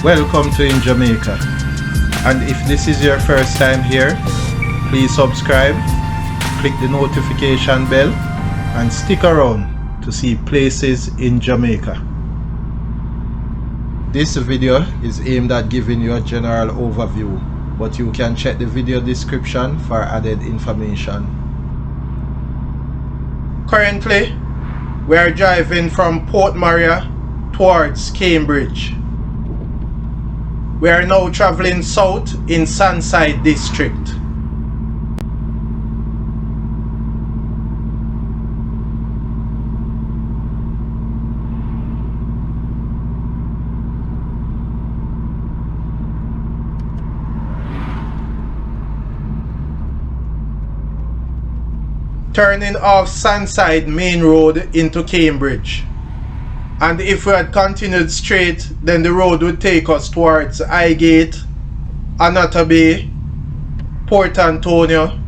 Welcome to In Jamaica, and if this is your first time here, please subscribe, click the notification bell, and stick around to see places in Jamaica. This video is aimed at giving you a general overview, but you can check the video description for added information. Currently, we are driving from Port Maria towards Cambridge. We are now traveling south in Sunside District. Turning off Sunside Main Road into Cambridge. And if we had continued straight, then the road would take us towards Highgate, Annotto Bay, Port Antonio,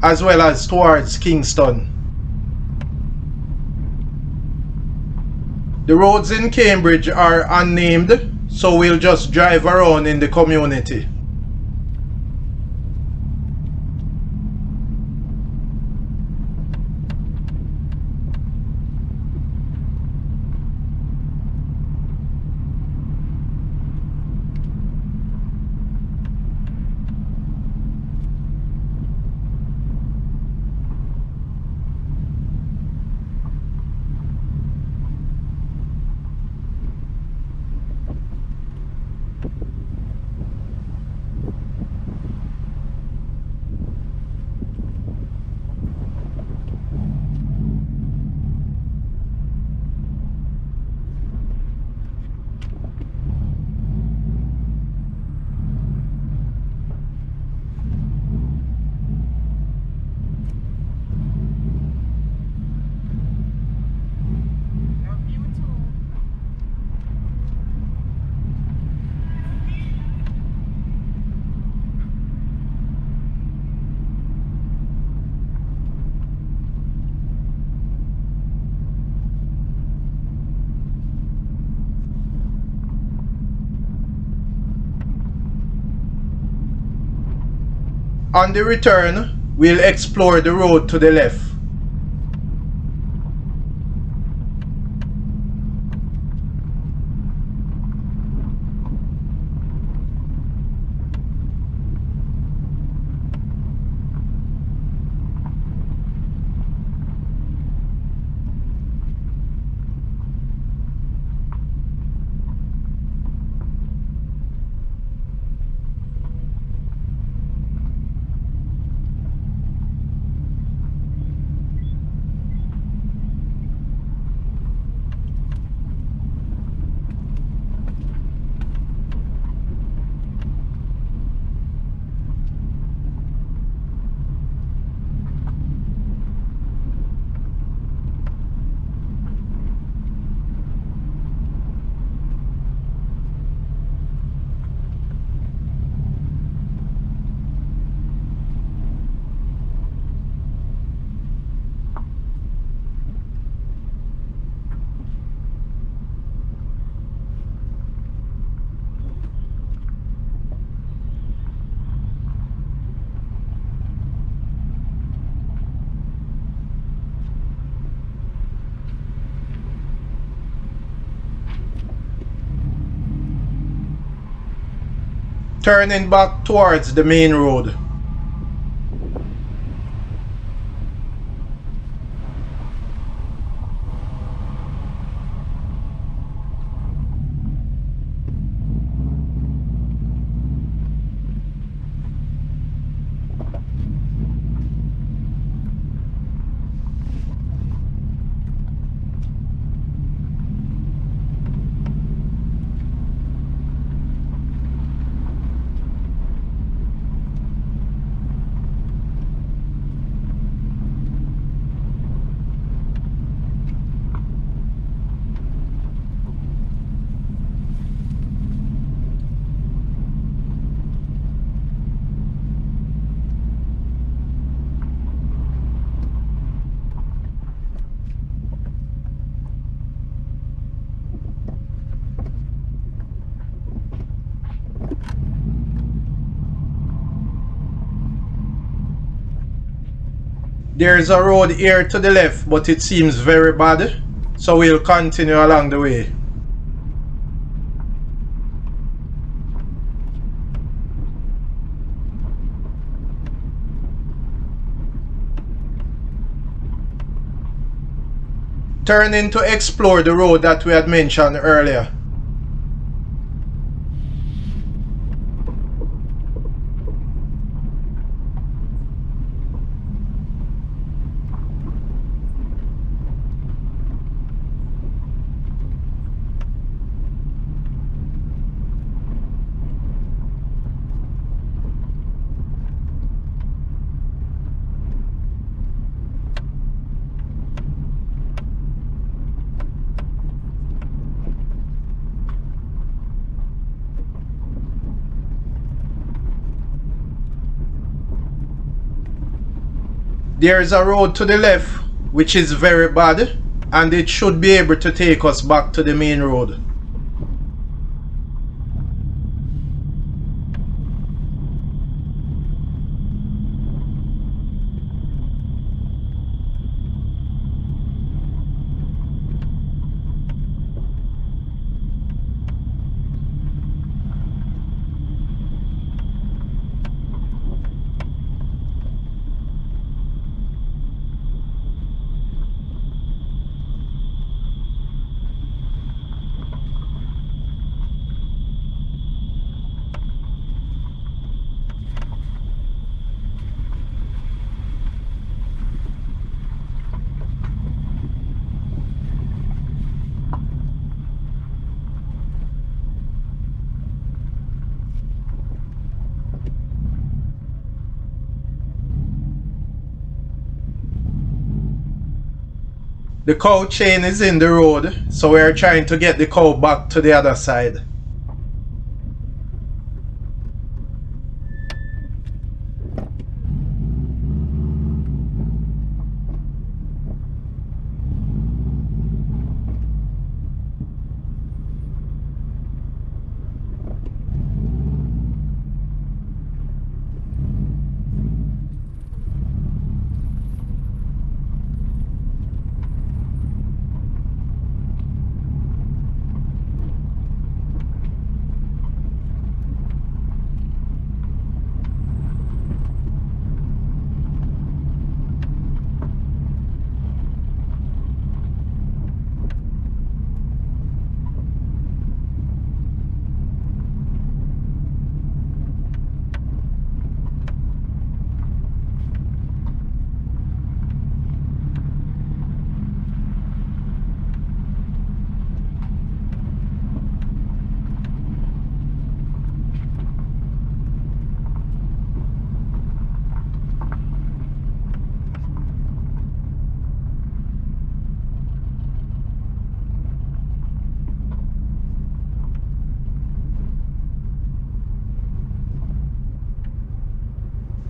as well as towards Kingston. The roads in Cambridge are unnamed, so we'll just drive around in the community. On the return, we'll explore the road to the left. Turning back towards the main road. There's a road here to the left, but it seems very bad, so we'll continue along the way. Turning to explore the road that we had mentioned earlier. There is a road to the left which is very bad, and it should be able to take us back to the main road. The cow chain is in the road, so we are trying to get the cow back to the other side.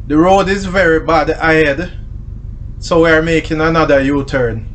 The road is very bad ahead, so we are making another U-turn.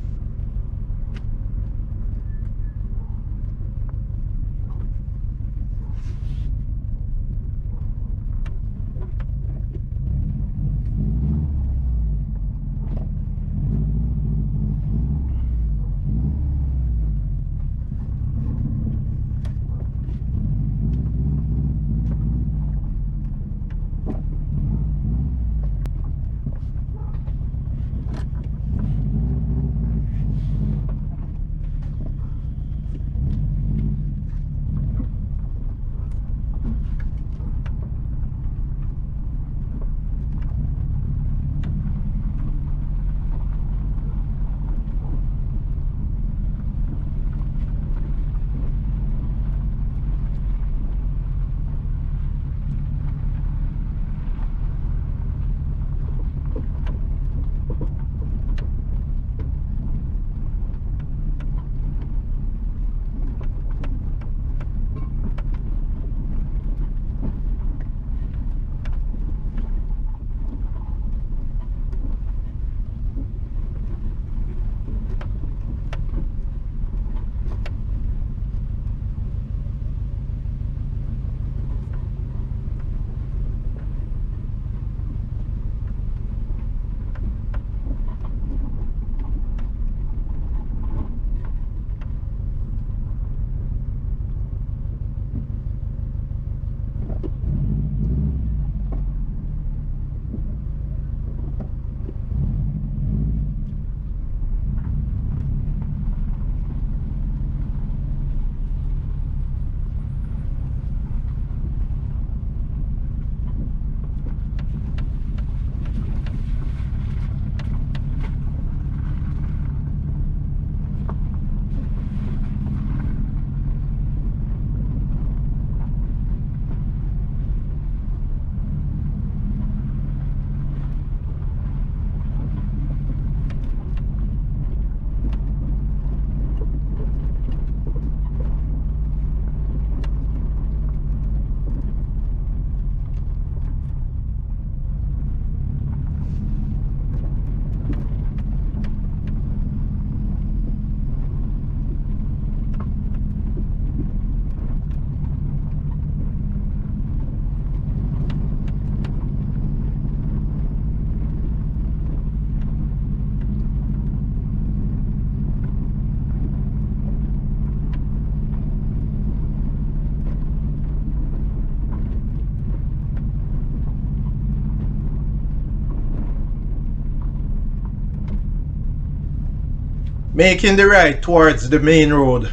making the right towards the main road.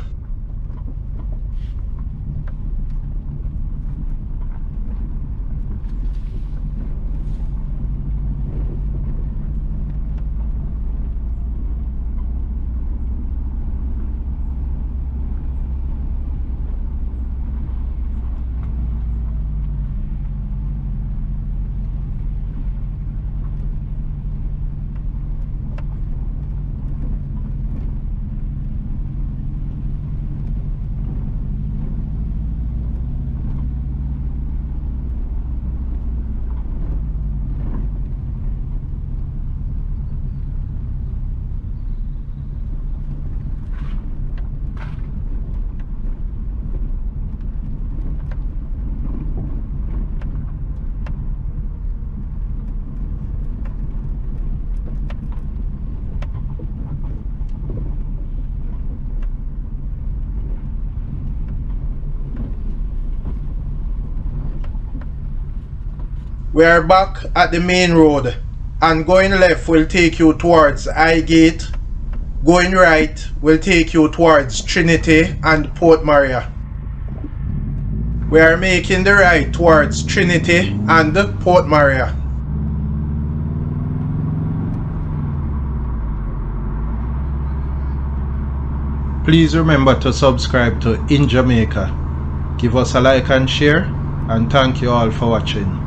We are back at the main road, and going left will take you towards Highgate. Going right will take you towards Trinity and Port Maria. We are making the right towards Trinity and Port Maria. Please remember to subscribe to In Jamaica. Give us a like and share, and thank you all for watching.